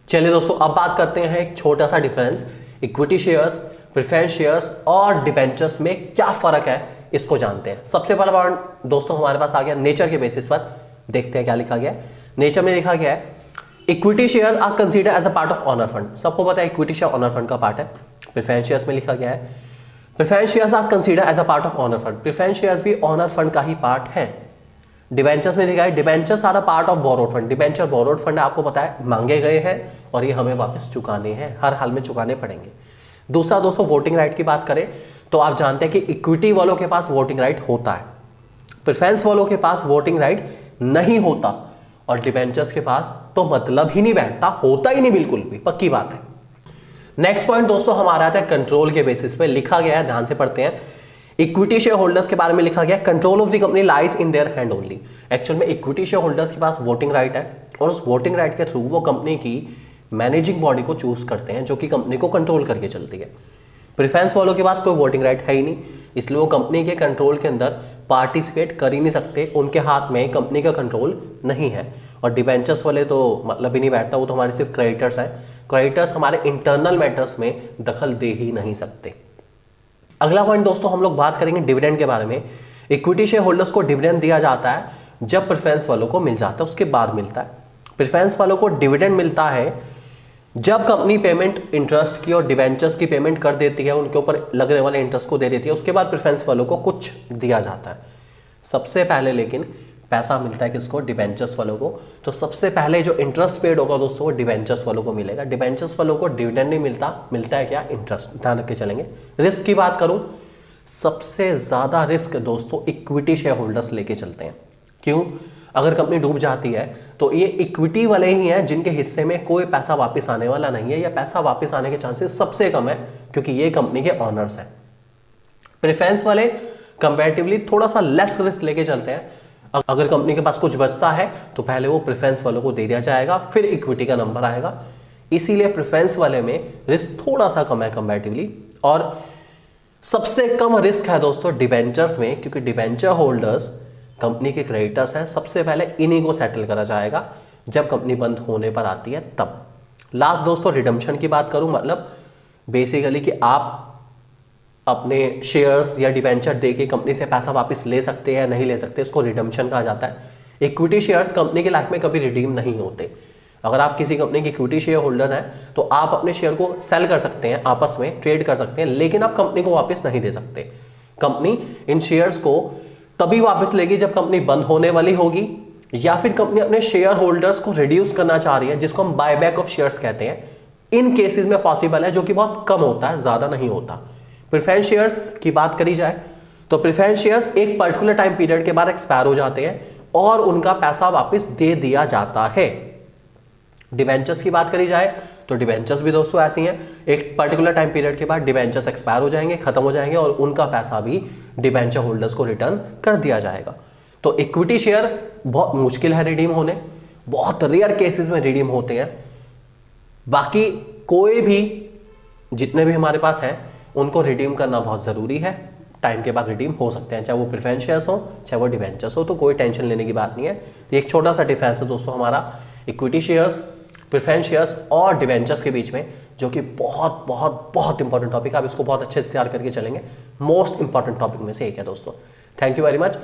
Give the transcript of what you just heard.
चलिए दोस्तों, अब बात करते हैं एक छोटा सा difference, equity shares, preference shares और डिबेंचर्स में क्या फर्क है, इसको जानते हैं। सबसे पहला पॉइंट दोस्तों हमारे पास आ गया नेचर के बेसिस पर। देखते हैं क्या लिखा गया है। नेचर में लिखा गया है equity share are consider as a part of owner fund. सबको पता है इक्विटी शेयर ऑनर फंड का पार्ट है। प्रेफरेंस शेयर्स में लिखा गया है preference shares are consider as a part of owner fund. Preference shares भी ऑनर फंड का ही पार्ट है। डिबेंचर्स में लिखा है debentures are a part of borrowed fund. Debenture borrowed fund आपको पता है मांगे गए हैं और ये हमें वापस चुकाने हैं, हर हाल में चुकाने पड़ेंगे। दूसरा दोस्तों वोटिंग राइट की बात करें तो आप जानते हैं कि इक्विटी वालों के पास वोटिंग राइट होता है, प्रेफरेंस वालों के पास वोटिंग राइट नहीं होता और डिबेंचर्स के पास तो मतलब ही नहीं बैठता, होता ही नहीं, बिल्कुल भी पक्की बात है। नेक्स्ट पॉइंट दोस्तों हमारा आता है कंट्रोल के बेसिस पे। लिखा गया है, ध्यान से पढ़ते हैं, इक्विटी शेयर होल्डर्स के बारे में लिखा गया control of the company lies in their hand only. Actual में इक्विटी शेयर होल्डर्स के पास वोटिंग राइट है और उस वोटिंग राइट के थ्रू वो कंपनी की मैनेजिंग बॉडी को चूज करते हैं जो कि कंपनी को कंट्रोल करके चलती है। प्रेफरेंस वालों के पास कोई वोटिंग राइट है ही नहीं, इसलिए वो कंपनी के कंट्रोल के अंदर पार्टिसिपेट कर ही नहीं सकते, उनके हाथ में कंपनी का कंट्रोल नहीं है। और डिबेंचर्स वाले तो मतलब ही नहीं बैठता, वो तो हमारे सिर्फ क्रेडिटर्स हैं। क्रेडिटर्स हमारे इंटरनल मैटर्स में दखल दे ही नहीं सकते। अगला पॉइंट दोस्तों हम लोग बात करेंगे डिविडेंड के बारे में। इक्विटी शेयर होल्डर्स को डिविडेंड दिया जाता है जब प्रेफरेंस वालों को मिल जाता है, उसके बाद मिलता है। प्रेफरेंस वालों को डिविडेंड मिलता है जब कंपनी पेमेंट इंटरेस्ट की और डिबेंचर्स की पेमेंट कर देती है, उनके ऊपर लगने वाले इंटरेस्ट को दे देती है, उसके बाद प्रेफरेंस वालों को कुछ दिया जाता है। सबसे पहले लेकिन पैसा मिलता है किसको? डिबेंचर्स वालों को। तो सबसे पहले जो इंटरेस्ट पेड होगा दोस्तों वो डिबेंचर्स वालों को मिलेगा। डिबेंचर्स वालों को डिविडेंड नहीं मिलता, मिलता है क्या? इंटरेस्ट। ध्यान रख के चलेंगे। रिस्क की बात करूं, सबसे ज्यादा रिस्क दोस्तों इक्विटी शेयर होल्डर्स लेके चलते हैं। क्यों? अगर कंपनी डूब जाती है तो ये इक्विटी वाले ही हैं जिनके हिस्से में कोई पैसा वापस आने वाला नहीं है, या पैसा वापस आने के चांसेस सबसे कम है क्योंकि ये कंपनी के ऑनर्स हैं। प्रेफरेंस वाले कंपैरेटिवली थोड़ा सा लेस रिस्क लेके चलते हैं। अगर कंपनी के पास कुछ बचता है तो पहले वो प्रेफरेंस वालों को दे दिया जाएगा, फिर इक्विटी का नंबर आएगा। इसीलिए प्रेफरेंस वाले में रिस्क थोड़ा सा कम है कंपैरेटिवली। और सबसे कम रिस्क है दोस्तों डिबेंचर्स में, क्योंकि डिबेंचर होल्डर्स कंपनी के क्रेडिटर्स हैं। सबसे पहले इन्हीं को सेटल करा जाएगा जब कंपनी बंद होने पर आती है तब। लास्ट दोस्तों रिडम्पशन की बात करूं, मतलब बेसिकली कि आप अपने शेयर्स या डिबेंचर देके कंपनी से पैसा वापस ले सकते हैं या नहीं ले सकते, इसको रिडम्पशन कहा जाता है। इक्विटी शेयर्स कंपनी के लाइफ में कभी रिडीम नहीं होते। अगर आप किसी कंपनी के इक्विटी शेयर होल्डर हैं तो आप अपने शेयर को सेल कर सकते हैं, आपस में ट्रेड कर सकते हैं, लेकिन आप कंपनी को वापस नहीं दे सकते। कंपनी इन शेयर्स को तभी वापस लेगी जब कंपनी बंद होने वाली होगी, या फिर कंपनी अपने शेयर होल्डर्स को रिड्यूस करना चाह रही है, जिसको हम बायबैक ऑफ शेयर्स कहते हैं। इन केसेस में पॉसिबल है, जो कि बहुत कम होता है, ज्यादा नहीं होता। प्रेफरेंस शेयर्स की बात करी जाए तो प्रेफरेंस शेयर्स एक पर्टिकुलर टाइम पीरियड के बाद एक्सपायर हो जाते हैं और उनका पैसा वापस दे दिया जाता है। डिबेंचर्स की बात करी जाए तो डिबेंचर्स भी दोस्तों ऐसी हैं, एक पर्टिकुलर टाइम पीरियड के बाद डिबेंचर्स एक्सपायर हो जाएंगे, खत्म हो जाएंगे और उनका पैसा भी डिबेंचर होल्डर्स को रिटर्न कर दिया जाएगा। तो इक्विटी शेयर बहुत मुश्किल है रिडीम होने, बहुत रेयर केसेस में रिडीम होते हैं। बाकी कोई भी जितने भी हमारे पास हैं उनको रिडीम करना बहुत जरूरी है। टाइम के बाद रिडीम हो सकते हैं, चाहे वो प्रेफरेंस शेयर्स हो चाहे वो डिबेंचर्स हो, तो कोई टेंशन लेने की बात नहीं है। तो एक छोटा सा डिफरेंस है दोस्तों हमारा इक्विटी शेयर्स, प्रेफरेंस शेयर्स और डिबेंचर्स के बीच में, जो कि बहुत बहुत बहुत इंपॉर्टेंट टॉपिक है। आप इसको बहुत अच्छे से तैयार करके चलेंगे, मोस्ट इंपॉर्टेंट टॉपिक में से एक है दोस्तों। Thank you very much.